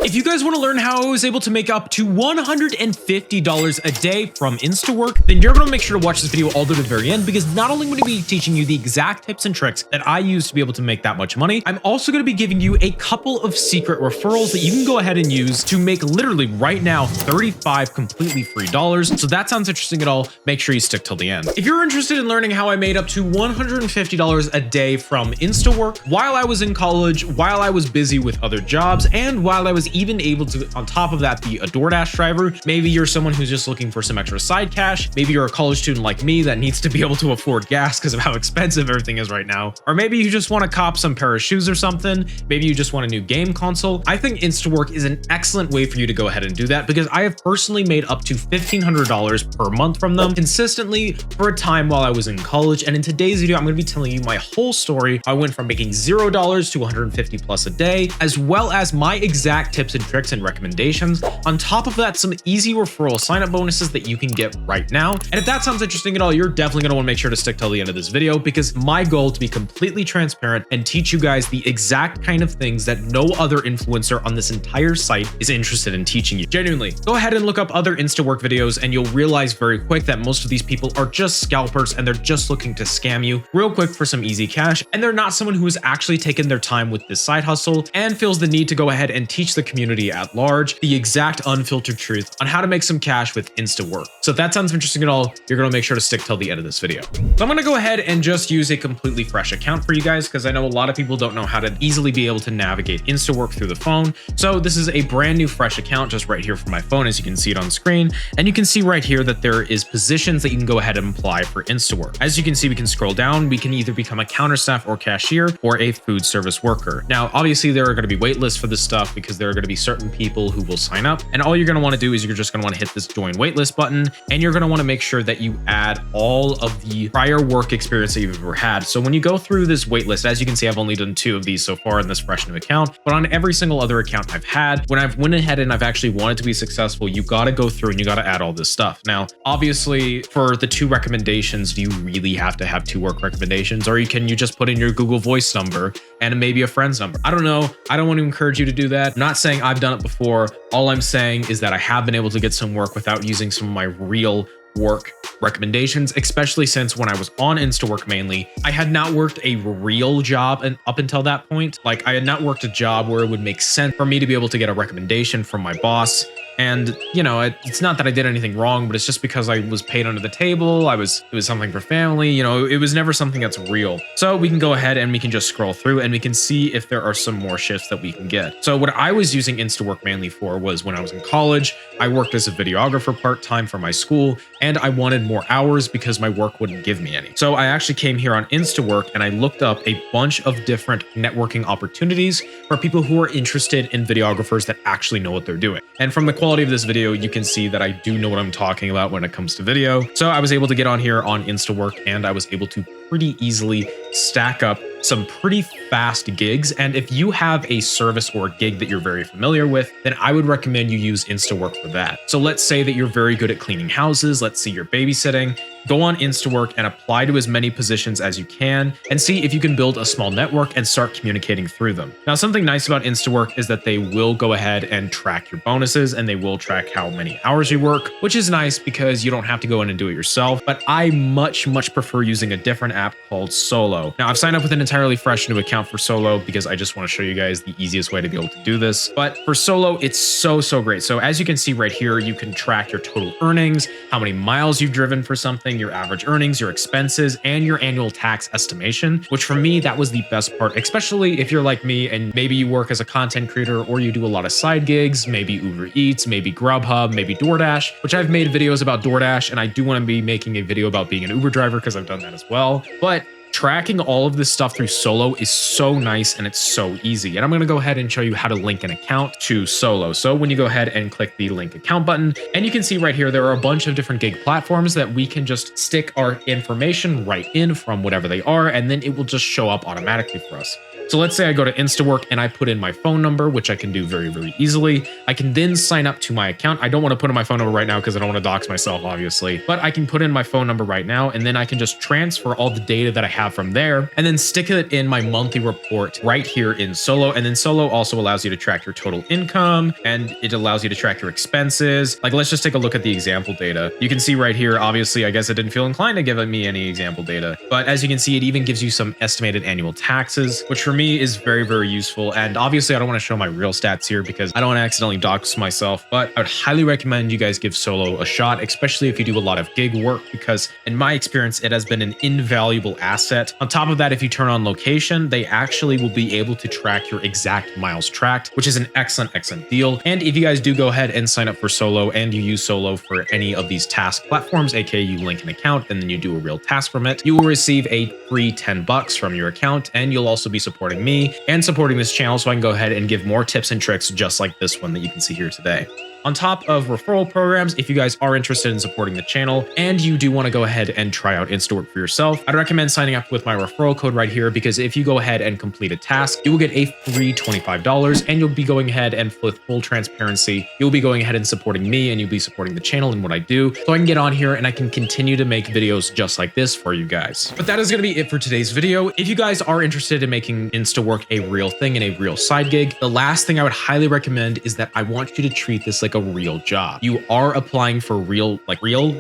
If you guys want to learn how I was able to make up to $150 a day from Instawork, then you're going to make sure to watch this video all the way to the very end, because not only am I going to be teaching you the exact tips and tricks that I use to be able to make that much money, I'm also going to be giving you a couple of secret referrals that you can go ahead and use to make literally right now 35 completely free dollars. So that sounds interesting at all, make sure you stick till the end. If you're interested in learning how I made up to $150 a day from Instawork while I was in college, while I was busy with other jobs, and while I was even able to, on top of that, be a DoorDash driver. Maybe you're someone who's just looking for some extra side cash. Maybe you're a college student like me that needs to be able to afford gas because of how expensive everything is right now. Or maybe you just want to cop some pair of shoes or something. Maybe you just want a new game console. I think Instawork is an excellent way for you to go ahead and do that, because I have personally made up to $1,500 per month from them consistently for a time while I was in college. And in today's video, I'm going to be telling you my whole story. I went from making $0 to 150 plus a day, as well as my exact tips and tricks and recommendations. On top of that, some easy referral sign-up bonuses that you can get right now. And if that sounds interesting at all, you're definitely going to want to make sure to stick till the end of this video, because my goal to be completely transparent and teach you guys the exact kind of things that no other influencer on this entire site is interested in teaching you. Genuinely, go ahead and look up other Instawork videos and you'll realize very quick that most of these people are just scalpers and they're just looking to scam you real quick for some easy cash. And they're not someone who has actually taken their time with this side hustle and feels the need to go ahead and teach the community at large the exact unfiltered truth on how to make some cash with Instawork. So if that sounds interesting at all, you're going to make sure to stick till the end of this video. So I'm going to go ahead and just use a completely fresh account for you guys, because I know a lot of people don't know how to easily be able to navigate Instawork through the phone. So this is a brand new fresh account just right here from my phone, as you can see it on screen. And you can see right here that there is positions that you can go ahead and apply for Instawork. As you can see, we can scroll down. We can either become a counter staff or cashier or a food service worker. Now, obviously there are going to be wait lists for this stuff because there are going to be certain people who will sign up. And all you're going to want to do is you're just going to want to hit this join waitlist button, and you're going to want to make sure that you add all of the prior work experience that you've ever had. So when you go through this waitlist, as you can see, I've only done 2 of these so far in this fresh new account, but on every single other account I've had, when I've went ahead and I've actually wanted to be successful, you got to go through and you got to add all this stuff. Now, obviously for the 2 recommendations, do you really have to have 2 work recommendations, or can you just put in your Google Voice number and maybe a friend's number? I don't know. I don't want to encourage you to do that. I'm not saying I've done it before. All I'm saying is that I have been able to get some work without using some of my real work recommendations, especially since when I was on Instawork mainly, I had not worked a real job and up until that point. Like, I had not worked a job where it would make sense for me to be able to get a recommendation from my boss. And, you know, it's not that I did anything wrong, but it's just because I was paid under the table. It was something for family, you know, it was never something that's real. So we can go ahead and we can just scroll through and we can see if there are some more shifts that we can get. So what I was using Instawork mainly for was when I was in college, I worked as a videographer part-time for my school, and I wanted more hours because my work wouldn't give me any. So I actually came here on Instawork and I looked up a bunch of different networking opportunities for people who are interested in videographers that actually know what they're doing. And from the quality of this video, you can see that I do know what I'm talking about when it comes to video. So I was able to get on here on Instawork and I was able to pretty easily stack up some pretty fast gigs. And if you have a service or a gig that you're very familiar with, then I would recommend you use Instawork for that. So let's say that you're very good at cleaning houses. Let's say you're babysitting. Go on Instawork and apply to as many positions as you can and see if you can build a small network and start communicating through them. Now, something nice about Instawork is that they will go ahead and track your bonuses and they will track how many hours you work, which is nice because you don't have to go in and do it yourself. But I much prefer using a different app called Solo. Now, I've signed up with an entirely fresh new account for Solo because I just want to show you guys the easiest way to be able to do this. But for Solo, it's so great. So as you can see right here, you can track your total earnings, how many miles you've driven for something, your average earnings, your expenses, and your annual tax estimation, which for me, that was the best part, especially if you're like me and maybe you work as a content creator or you do a lot of side gigs, maybe Uber Eats, maybe Grubhub, maybe DoorDash, which I've made videos about DoorDash, and I do want to be making a video about being an Uber driver because I've done that as well. But tracking all of this stuff through Solo is so nice and it's so easy. And I'm going to go ahead and show you how to link an account to Solo. So when you go ahead and click the link account button, and you can see right here, there are a bunch of different gig platforms that we can just stick our information right in from whatever they are, and then it will just show up automatically for us. So let's say I go to Instawork and I put in my phone number, which I can do very, very easily. I can then sign up to my account. I don't want to put in my phone number right now because I don't want to dox myself, obviously, but I can put in my phone number right now, and then I can just transfer all the data that I have from there and then stick it in my monthly report right here in Solo. And then Solo also allows you to track your total income, and it allows you to track your expenses. Like, let's just take a look at the example data. You can see right here, obviously, I guess it didn't feel inclined to give me any example data, but as you can see, it even gives you some estimated annual taxes, which for me is very, very useful. And obviously I don't want to show my real stats here because I don't want to accidentally dox myself, but I would highly recommend you guys give Solo a shot, especially if you do a lot of gig work, because in my experience, it has been an invaluable asset. On top of that, if you turn on location, they actually will be able to track your exact miles tracked, which is an excellent, excellent deal. And if you guys do go ahead and sign up for Solo and you use Solo for any of these task platforms, aka you link an account and then you do a real task from it, you will receive a free 10 bucks from your account, and you'll also be supporting me and supporting this channel, so I can go ahead and give more tips and tricks just like this one that you can see here today. On top of referral programs, if you guys are interested in supporting the channel and you do want to go ahead and try out Instawork for yourself, I'd recommend signing up with my referral code right here, because if you go ahead and complete a task, you will get a free $25, and you'll be going ahead and, with full transparency, you'll be going ahead and supporting me, and you'll be supporting the channel and what I do, so I can get on here and I can continue to make videos just like this for you guys. But that is going to be it for today's video. If you guys are interested in making Instawork a real thing and a real side gig, the last thing I would highly recommend is that I want you to treat this like a real job. You are applying for real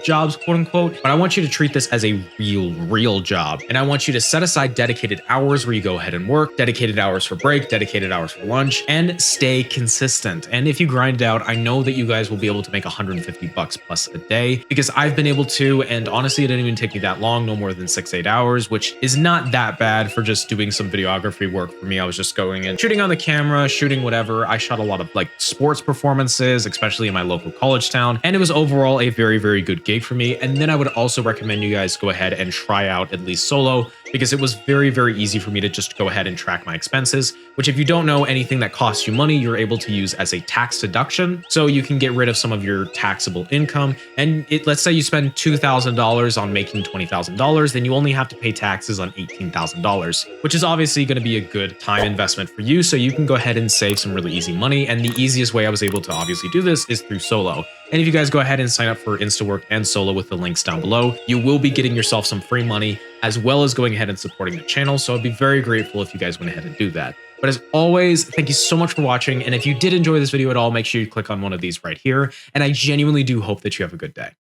jobs, quote unquote, but I want you to treat this as a real job. And I want you to set aside dedicated hours where you go ahead and work, dedicated hours for break, dedicated hours for lunch, and stay consistent. And if you grind it out, I know that you guys will be able to make 150 bucks plus a day, because I've been able to, and honestly, it didn't even take me that long, no more than 6-8 hours, which is not that bad for just doing some videography work for me. I was just going and shooting on the camera, shooting whatever. I shot a lot of like sports performances, especially in my local college town, and it was overall a very, very good gig for me. And then I would also recommend you guys go ahead and try out at least Solo, because it was very, very easy for me to just go ahead and track my expenses, which, if you don't know, anything that costs you money, you're able to use as a tax deduction. So you can get rid of some of your taxable income. And let's say you spend $2,000 on making $20,000, then you only have to pay taxes on $18,000, which is obviously going to be a good time investment for you. So you can go ahead and save some really easy money. And the easiest way I was able to obviously do this is through Solo. And if you guys go ahead and sign up for Instawork and Solo with the links down below, you will be getting yourself some free money, as well as going ahead and supporting the channel. So I'd be very grateful if you guys went ahead and do that. But as always, thank you so much for watching. And if you did enjoy this video at all, make sure you click on one of these right here. And I genuinely do hope that you have a good day.